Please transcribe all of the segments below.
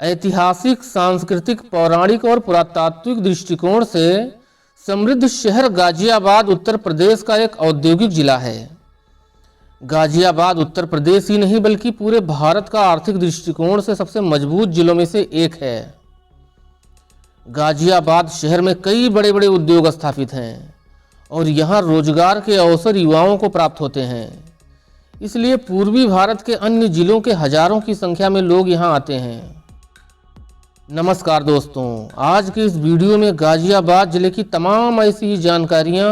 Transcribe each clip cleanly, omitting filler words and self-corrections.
ऐतिहासिक, सांस्कृतिक, पौराणिक और पुरातात्विक दृष्टिकोण से समृद्ध शहर गाजियाबाद उत्तर प्रदेश का एक औद्योगिक जिला है। गाजियाबाद उत्तर प्रदेश ही नहीं बल्कि पूरे भारत का आर्थिक दृष्टिकोण से सबसे मजबूत जिलों में से एक है। गाजियाबाद शहर में कई बड़े बड़े उद्योग स्थापित हैं और यहाँ रोजगार के अवसर युवाओं को प्राप्त होते हैं। इसलिए पूर्वी भारत के अन्य जिलों के हजारों की संख्या में लोग यहाँ आते हैं। नमस्कार दोस्तों, आज के इस वीडियो में गाजियाबाद ज़िले की तमाम ऐसी ही जानकारियाँ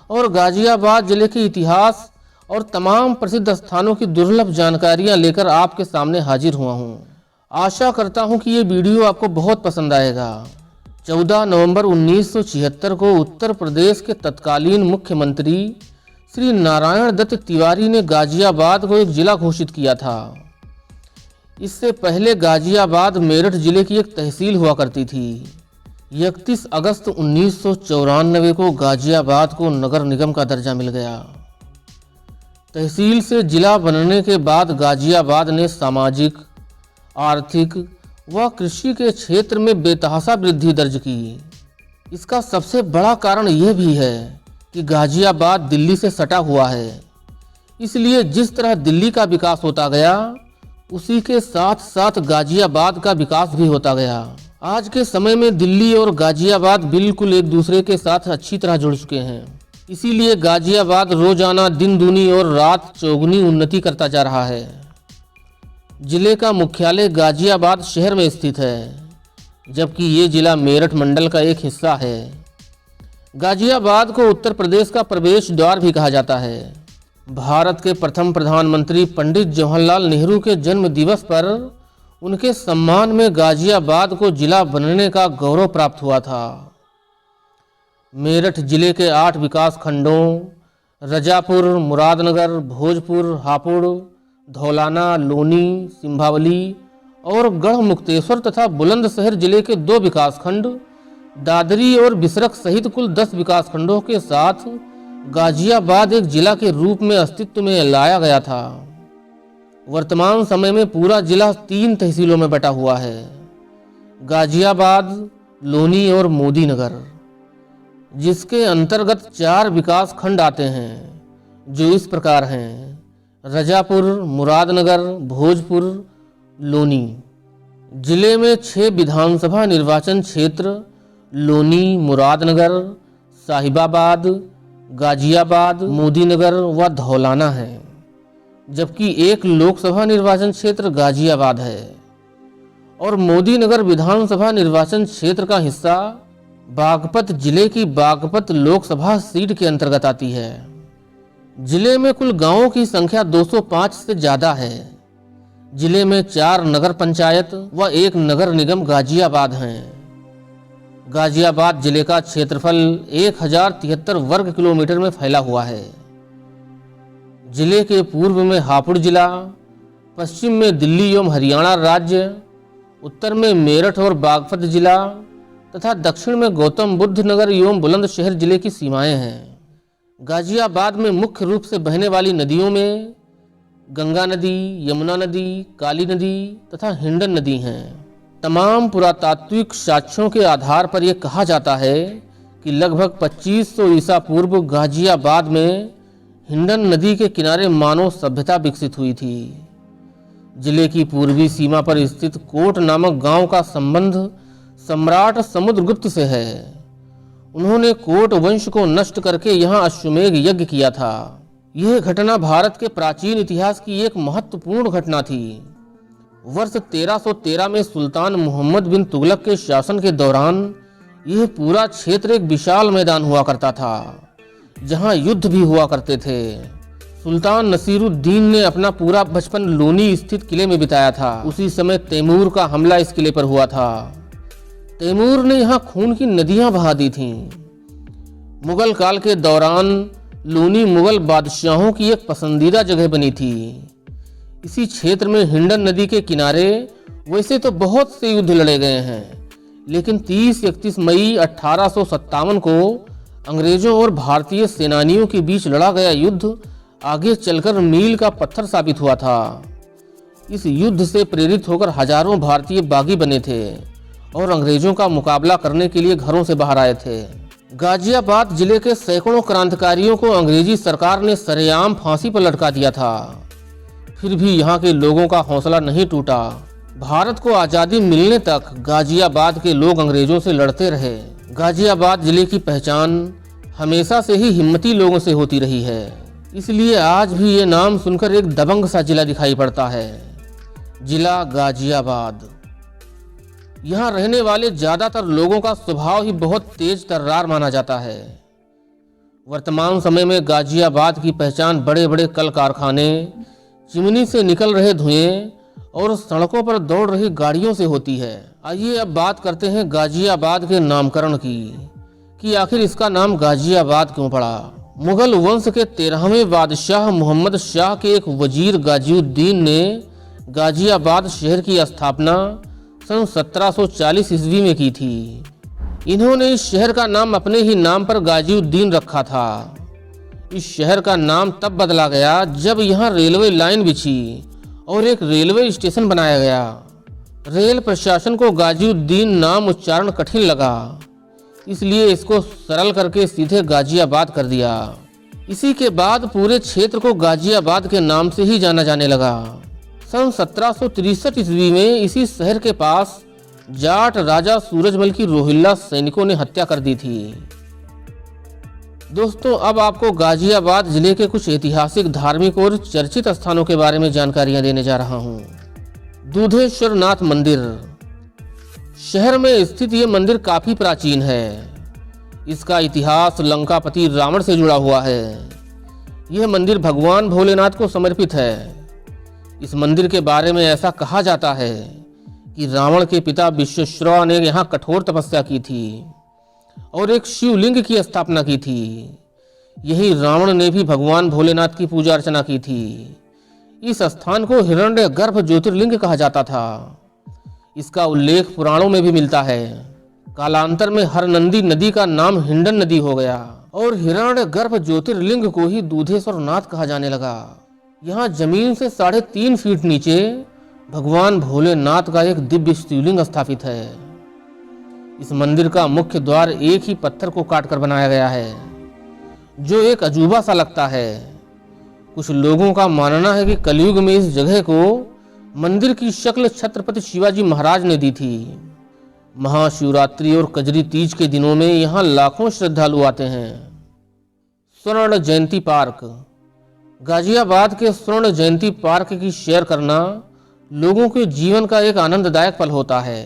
और गाजियाबाद ज़िले के इतिहास और तमाम प्रसिद्ध स्थानों की दुर्लभ जानकारियाँ लेकर आपके सामने हाजिर हुआ हूँ। आशा करता हूँ कि ये वीडियो आपको बहुत पसंद आएगा। 14 नवंबर 1976 को उत्तर प्रदेश के तत्कालीन मुख्यमंत्री श्री नारायण दत्त तिवारी ने गाजियाबाद को एक जिला घोषित किया था। इससे पहले गाजियाबाद मेरठ जिले की एक तहसील हुआ करती थी। 31 अगस्त 1994 को गाजियाबाद को नगर निगम का दर्जा मिल गया। तहसील से जिला बनने के बाद गाजियाबाद ने सामाजिक, आर्थिक व कृषि के क्षेत्र में बेतहाशा वृद्धि दर्ज की। इसका सबसे बड़ा कारण यह भी है कि गाजियाबाद दिल्ली से सटा हुआ है। इसलिए जिस तरह दिल्ली का विकास होता गया, उसी के साथ साथ गाजियाबाद का विकास भी होता गया। आज के समय में दिल्ली और गाजियाबाद बिल्कुल एक दूसरे के साथ अच्छी तरह जुड़ चुके हैं। इसीलिए गाजियाबाद रोजाना दिन दूनी और रात चौगुनी उन्नति करता जा रहा है। जिले का मुख्यालय गाजियाबाद शहर में स्थित है, जबकि ये जिला मेरठ मंडल का एक हिस्सा है। गाजियाबाद को उत्तर प्रदेश का प्रवेश द्वार भी कहा जाता है। भारत के प्रथम प्रधानमंत्री पंडित जवाहरलाल नेहरू के जन्म दिवस पर उनके सम्मान में गाजियाबाद को जिला बनने का गौरव प्राप्त हुआ था। मेरठ जिले के 8 विकास खंडों रजापुर, मुरादनगर, भोजपुर, हापुड़, धौलाना, लोनी, सिंभावली और गढ़मुक्तेश्वर तथा बुलंदशहर जिले के 2 विकास खंड दादरी और बिसरख सहित कुल 10 विकास खंडों के साथ गाजियाबाद एक जिला के रूप में अस्तित्व में लाया गया था। वर्तमान समय में पूरा जिला 3 तहसीलों में बटा हुआ है, गाजियाबाद, लोनी और मोदीनगर, जिसके अंतर्गत 4 विकास खंड आते हैं, जो इस प्रकार हैं: रजापुर, मुरादनगर, भोजपुर, लोनी। जिले में 6 विधानसभा निर्वाचन क्षेत्र लोनी, मुरादनगर, साहिबाबाद, गाजियाबाद, मोदीनगर व धौलाना है, जबकि एक लोकसभा निर्वाचन क्षेत्र गाजियाबाद है और मोदीनगर विधानसभा निर्वाचन क्षेत्र का हिस्सा बागपत जिले की बागपत लोकसभा सीट के अंतर्गत आती है। जिले में कुल गांवों की संख्या 205 से ज़्यादा है। जिले में 4 नगर पंचायत व 1 नगर निगम गाजियाबाद हैं। गाजियाबाद जिले का क्षेत्रफल 1073 वर्ग किलोमीटर में फैला हुआ है। जिले के पूर्व में हापुड़ जिला, पश्चिम में दिल्ली एवं हरियाणा राज्य, उत्तर में मेरठ और बागपत जिला तथा दक्षिण में गौतम बुद्ध नगर एवं बुलंदशहर जिले की सीमाएं हैं। गाजियाबाद में मुख्य रूप से बहने वाली नदियों में गंगा नदी, यमुना नदी, काली नदी तथा हिंडन नदी हैं। तमाम पुरातात्विक साक्ष्यों के आधार पर यह कहा जाता है कि लगभग 2500 ईसा पूर्व गाजियाबाद में हिंडन नदी के किनारे मानव सभ्यता विकसित हुई थी। जिले की पूर्वी सीमा पर स्थित कोट नामक गांव का संबंध सम्राट समुद्रगुप्त से है। उन्होंने कोट वंश को नष्ट करके यहाँ अश्वमेघ यज्ञ किया था। यह घटना भारत के प्राचीन इतिहास की एक महत्वपूर्ण घटना थी। वर्ष 1313 में सुल्तान मोहम्मद बिन तुगलक के शासन के दौरान यह पूरा क्षेत्र एक विशाल मैदान हुआ करता था, जहां युद्ध भी हुआ करते थे। सुल्तान नसीरुद्दीन ने अपना पूरा बचपन लोनी स्थित किले में बिताया था। उसी समय तैमूर का हमला इस किले पर हुआ था। तैमूर ने यहाँ खून की नदियां बहा दी थीं। मुगल काल के दौरान लोनी मुगल बादशाहों की एक पसंदीदा जगह बनी थी। इसी क्षेत्र में हिंडन नदी के किनारे वैसे तो बहुत से युद्ध लड़े गए हैं, लेकिन 30-31 मई 1857 को अंग्रेजों और भारतीय सेनानियों के बीच लड़ा गया युद्ध आगे चलकर मील का पत्थर साबित हुआ था। इस युद्ध से प्रेरित होकर हजारों भारतीय बागी बने थे और अंग्रेजों का मुकाबला करने के लिए घरों से बाहर आए थे। गाजियाबाद जिले के सैकड़ों क्रांतिकारियों को अंग्रेजी सरकार ने सरेआम फांसी पर लटका दिया था। फिर भी यहाँ के लोगों का हौसला नहीं टूटा। भारत को आज़ादी मिलने तक गाजियाबाद के लोग अंग्रेजों से लड़ते रहे। गाजियाबाद जिले की पहचान हमेशा से ही हिम्मती लोगों से होती रही है, इसलिए आज भी ये नाम सुनकर एक दबंग सा जिला दिखाई पड़ता है, जिला गाजियाबाद। यहाँ रहने वाले ज़्यादातर लोगों का स्वभाव ही बहुत तेज तर्रार माना जाता है। वर्तमान समय में गाजियाबाद की पहचान बड़े बड़े कल कारखाने, चिमनी से निकल रहे धुएं और सड़कों पर दौड़ रही गाड़ियों से होती है। आइए अब बात करते हैं गाजियाबाद के नामकरण की, कि आखिर इसका नाम गाजियाबाद क्यों पड़ा। मुगल वंश के 13वें बादशाह मोहम्मद शाह के एक वजीर गाजिउद्दीन ने गाजियाबाद शहर की स्थापना सन 1740 ईस्वी में की थी। इन्होंने इस शहर का नाम अपने ही नाम पर गाजिउद्दीन रखा था। इस शहर का नाम तब बदला गया जब यहाँ रेलवे लाइन बिछी और एक रेलवे स्टेशन बनाया गया। रेल प्रशासन को गाजिउद्दीन नाम उच्चारण कठिन लगा, इसलिए इसको सरल करके सीधे गाजियाबाद कर दिया। इसी के बाद पूरे क्षेत्र को गाजियाबाद के नाम से ही जाना जाने लगा। सन 1763 ईस्वी में इसी शहर के पास जाट राजा सूरजमल की रोहिल्ला सैनिकों ने हत्या कर दी थी। दोस्तों, अब आपको गाजियाबाद जिले के कुछ ऐतिहासिक, धार्मिक और चर्चित स्थानों के बारे में जानकारियां देने जा रहा हूं। दूधेश्वर नाथ मंदिर। शहर में स्थित ये मंदिर काफी प्राचीन है। इसका इतिहास लंकापति रावण से जुड़ा हुआ है। यह मंदिर भगवान भोलेनाथ को समर्पित है। इस मंदिर के बारे में ऐसा कहा जाता है कि रावण के पिता विश्वेश्वरा ने यहाँ कठोर तपस्या की थी और एक शिवलिंग की स्थापना की थी। यही रावण ने भी भगवान भोलेनाथ की पूजा अर्चना की थी। इस स्थान को हिरण्यगर्भ ज्योतिर्लिंग कहा जाता था। इसका उल्लेख पुराणों में भी मिलता है। कालांतर में हरनंदी नदी का नाम हिंडन नदी हो गया और हिरण्यगर्भ ज्योतिर्लिंग को ही दूधेश्वर नाथ कहा जाने लगा। यहाँ जमीन से 3.5 फीट नीचे भगवान भोलेनाथ का एक दिव्य शिवलिंग स्थापित है। इस मंदिर का मुख्य द्वार एक ही पत्थर को काटकर बनाया गया है, जो एक अजूबा सा लगता है। कुछ लोगों का मानना है कि कलयुग में इस जगह को मंदिर की शक्ल छत्रपति शिवाजी महाराज ने दी थी। महाशिवरात्रि और कजरी तीज के दिनों में यहाँ लाखों श्रद्धालु आते हैं। स्वर्ण जयंती पार्क। गाजियाबाद के स्वर्ण जयंती पार्क की सैर करना लोगों के जीवन का एक आनंददायक पल होता है।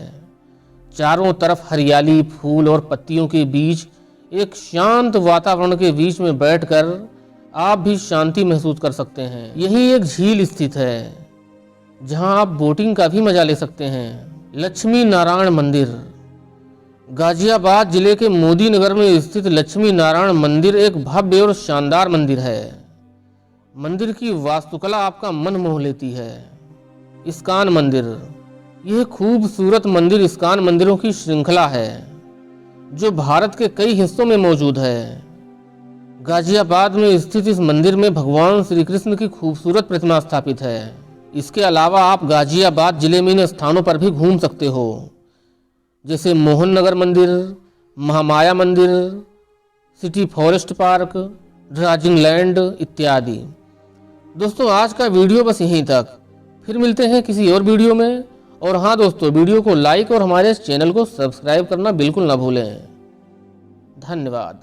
चारों तरफ हरियाली, फूल और पत्तियों के बीच एक शांत वातावरण के बीच में बैठकर आप भी शांति महसूस कर सकते हैं। यही एक झील स्थित है जहां आप बोटिंग का भी मजा ले सकते हैं। लक्ष्मी नारायण मंदिर। गाजियाबाद जिले के मोदी नगर में स्थित लक्ष्मी नारायण मंदिर एक भव्य और शानदार मंदिर है। मंदिर की वास्तुकला आपका मन मोह लेती है। इस्कान मंदिर। यह खूबसूरत मंदिर इस्कान मंदिरों की श्रृंखला है जो भारत के कई हिस्सों में मौजूद है। गाजियाबाद में स्थित इस मंदिर में भगवान श्री कृष्ण की खूबसूरत प्रतिमा स्थापित है। इसके अलावा आप गाजियाबाद जिले में इन स्थानों पर भी घूम सकते हो, जैसे मोहन नगर मंदिर, महामाया मंदिर, सिटी फॉरेस्ट पार्क, ड्राजिंग लैंड इत्यादि। दोस्तों, आज का वीडियो बस यहीं तक। फिर मिलते हैं किसी और वीडियो में। और हाँ दोस्तों, वीडियो को लाइक और हमारे चैनल को सब्सक्राइब करना बिल्कुल ना भूलें। धन्यवाद।